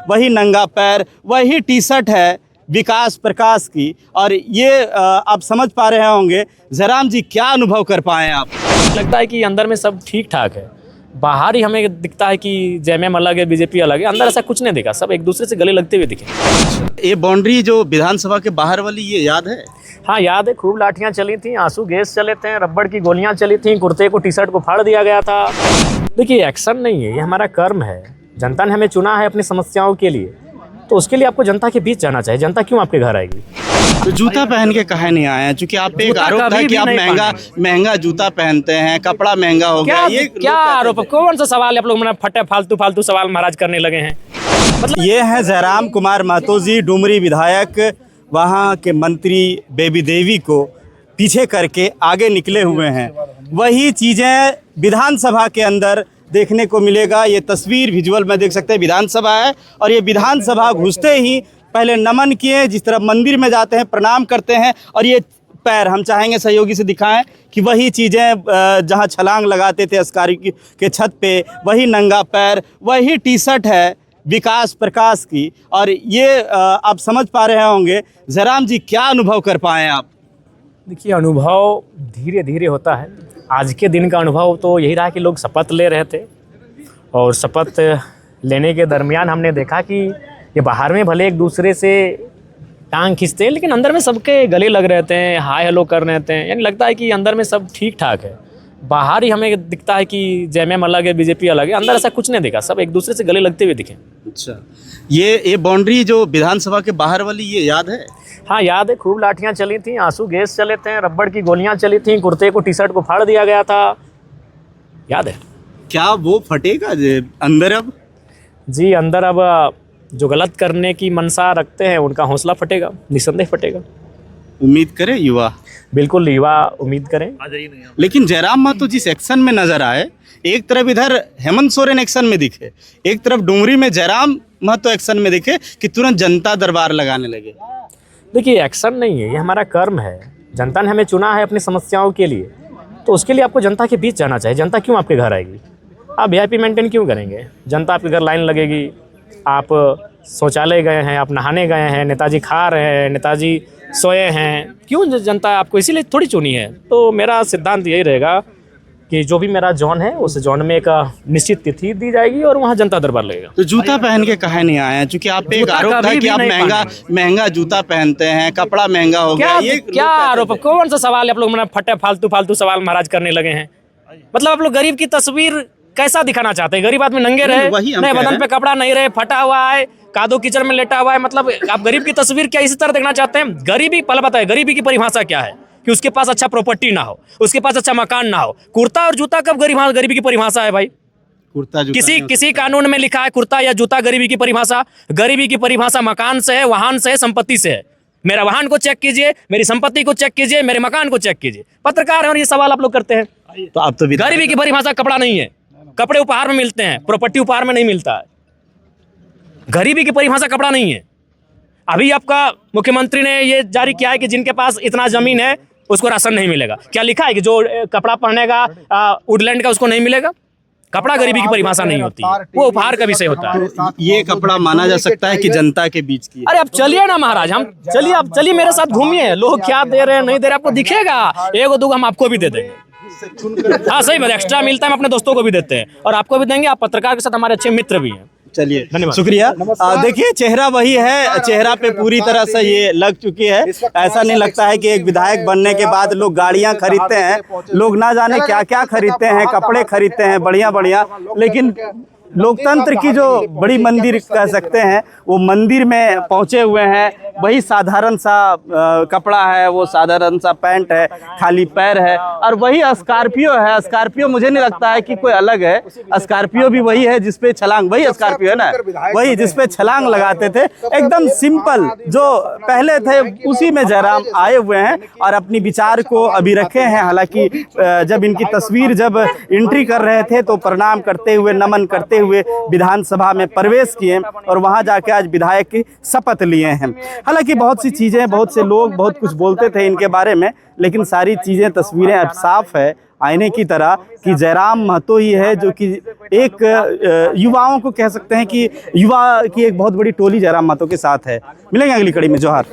वही नंगा पैर, वही टी शर्ट है विकास प्रकाश की। और ये आप समझ पा रहे होंगे। जयराम जी, क्या अनुभव कर पाए आप? लगता है कि अंदर में सब ठीक ठाक है, बाहर ही हमें दिखता है कि जेएमएम अलग है, बीजेपी अलग है, अंदर ऐसा कुछ नहीं दिखा, सब एक दूसरे से गले लगते हुए दिखे। ये बाउंड्री जो विधानसभा के बाहर वाली, ये याद है? हाँ याद है, खूब लाठियाँ चली थी, आंसू गैस चले थे, रबड़ की गोलियां चली थी, कुर्ते को टी शर्ट को फाड़ दिया गया था। देखिए, एक्शन नहीं है, ये हमारा कर्म है। जनता ने हमें चुना है अपनी समस्याओं के लिए, तो उसके लिए आपको जनता के बीच जाना चाहिए। जनता क्यों आपके घर आएगी? तो जूता पहन के काहे नहीं आए हैं? चूंकि आप पे एक आरोप था कि आप महंगा जूता पहनते हैं, कपड़ा महंगा हो गया। ये क्या आरोप? कौन सा सवाल है? आप लोग फटे फालतू सवाल महाराज करने लगे हैं। मतलब ये है जयराम कुमार महतो जी, डुमरी विधायक, वहाँ के मंत्री बेबी देवी को पीछे करके आगे निकले हुए हैं। वही चीज़ें विधानसभा के अंदर देखने को मिलेगा। ये तस्वीर विजुअल में देख सकते हैं, विधानसभा है और ये विधानसभा घुसते ही पहले नमन किए, जिस तरह मंदिर में जाते हैं प्रणाम करते हैं। और ये पैर हम चाहेंगे सहयोगी से दिखाएं कि वही चीज़ें जहां छलांग लगाते थे अस्कारी के छत पे, वही नंगा पैर, वही टी शर्ट है विकास प्रकाश की। और ये आप समझ पा रहे होंगे। जयराम जी, क्या अनुभव कर पाए आप? देखिए, अनुभव धीरे धीरे होता है। आज के दिन का अनुभव तो यही रहा कि लोग शपथ ले रहे थे और शपथ लेने के दरमियान हमने देखा कि ये बाहर में भले एक दूसरे से टांग खींचते हैं, लेकिन अंदर में सबके गले लग रहते हैं, हाय हेलो कर रहे हैं। यानी लगता है कि अंदर में सब ठीक ठाक है, बाहर ही हमें दिखता है कि जेएमएम अलग है, बीजेपी अलग है, अंदर ऐसा कुछ नहीं दिखा, सब एक दूसरे से गले लगते हुए दिखे। अच्छा, ये बाउंड्री जो विधानसभा के बाहर वाली, ये याद है? हाँ याद है, खूब लाठियाँ चली थी, आंसू गैस चले थे, रबड़ की गोलियां चली थी, कुर्ते को टी शर्ट को फाड़ दिया गया था। याद है। क्या वो फटेगा अंदर अब? जी, अंदर अब जो गलत करने की मनसा रखते हैं उनका हौसला फटेगा, निसंदेह फटेगा। उम्मीद करें युवा, बिल्कुल युवा उम्मीद करें। लेकिन जयराम महतो जिस एक्शन में नजर आए, एक तरफ इधर हेमंत सोरेन एक्शन में दिखे, एक तरफ डुमरी में जयराम महतो एक्शन में दिखे कि तुरंत जनता दरबार लगाने लगे। देखिए, एक्शन नहीं है, ये हमारा कर्म है। जनता ने हमें चुना है अपनी समस्याओं के लिए, तो उसके लिए आपको जनता के बीच जाना चाहिए। जनता क्यों आपके घर आएगी? आप वीआईपी मेंटेन क्यों करेंगे? जनता आपके घर लाइन लगेगी, आप शौचालय गए हैं, आप नहाने गए हैं, नेताजी खा रहे हैं, नेताजी सोए हैं, क्यों जनता आपको इसीलिए थोड़ी चुनी है। तो मेरा सिद्धांत यही रहेगा कि जो भी मेरा जोन है उस जोन में एक निश्चित तिथि दी जाएगी और वहाँ जनता दरबार लगेगा। तो जूता पहन के काहे नहीं आए हैं? चूंकि आप पे एक आरोप था कि आप महंगा जूता पहनते हैं, कपड़ा महंगा हो गया। ये क्या आरोप? कौन सा सवाल है? आप लोग फटे फालतू सवाल महाराज करने लगे हैं। मतलब आप लोग गरीब की तस्वीर कैसा दिखाना चाहते हैं? गरीब आदमी नंगे रहे, नहीं बदन पे कपड़ा नहीं रहे, फटा हुआ है, कादो कीचड़ में लेटा हुआ है, मतलब आप गरीब की तस्वीर क्या इसी तरह देखना चाहते हैं? गरीबी पहले बताए, गरीबी की परिभाषा क्या है? कि उसके पास अच्छा प्रॉपर्टी ना हो, उसके पास अच्छा मकान ना हो। कुर्ता और जूता कब गरीबी की परिभाषा है भाई? कुर्ता जूता किसी कानून में लिखा है कुर्ता या जूता गरीबी की परिभाषा? गरीबी की परिभाषा मकान से है, वाहन से है, संपत्ति से है। मेरा वाहन को चेक कीजिए, मेरी संपत्ति को चेक कीजिए, मेरे मकान को चेक कीजिए। पत्रकार है और ये सवाल आप लोग करते हैं। तो आप तो गरीबी की परिभाषा कपड़ा नहीं है, कपड़े उपहार में मिलते हैं, प्रॉपर्टी उपहार में नहीं मिलता है। गरीबी की परिभाषा कपड़ा नहीं है। अभी आपका मुख्यमंत्री ने ये जारी किया है कि जिनके पास इतना जमीन है उसको राशन नहीं मिलेगा। क्या लिखा है कि जो कपड़ा पहनेगा वुडलैंड का उसको नहीं मिलेगा? कपड़ा गरीबी की परिभाषा नहीं होती है, वो उपहार का विषय होता है। ये कपड़ा माना जा सकता है कि जनता के बीच की। अरे आप चलिए ना महाराज, हम चलिए, आप चलिए मेरे साथ घूमिए, लोग क्या दे रहे हैं नहीं दे रहे आपको दिखेगा। एगो दूगो हम आपको भी दे देंगे। हाँ सही बात, एक्स्ट्रा मिलता है, हम अपने दोस्तों को भी देते हैं और आपको भी देंगे। आप पत्रकार के साथ हमारे अच्छे मित्र भी हैं। चलिए, धन्यवाद, शुक्रिया। देखिए, चेहरा वही है, चेहरा पे पूरी तरह से ये लग चुकी है। ऐसा नहीं लगता है कि एक विधायक बनने के बाद लोग गाड़ियां खरीदते हैं, लोग ना जाने क्या क्या खरीदते हैं, कपड़े खरीदते हैं बढ़िया बढ़िया, लेकिन लोकतंत्र की जो बड़ी मंदिर कह सकते हैं, वो मंदिर में पहुंचे हुए हैं। वही साधारण सा कपड़ा है, वो साधारण सा पैंट है, खाली पैर है, और वही स्कॉर्पियो है। स्कॉर्पियो मुझे नहीं लगता है कि कोई अलग है, स्कॉर्पियो भी वही है जिसपे छलांग, वही स्कॉर्पियो है ना, वही जिसपे छलांग लगाते थे। एकदम सिंपल जो पहले थे उसी में जयराम आए हुए हैं और अपनी विचार को अभी रखे हैं। हालांकि जब इनकी तस्वीर जब एंट्री कर रहे थे तो प्रणाम करते हुए, नमन करते हुए विधानसभा में प्रवेश किए और वहां जाके आज विधायक की शपथ लिए हैं। हालांकि बहुत सी चीज़ें, बहुत से लोग बहुत कुछ बोलते थे इनके बारे में, लेकिन सारी चीज़ें, तस्वीरें अब साफ है आईने की तरह कि जयराम महतो ही है जो कि एक युवाओं को कह सकते हैं कि युवा की एक बहुत बड़ी टोली जयराम महतो के साथ है। मिलेंगे अगली कड़ी में। जोहार।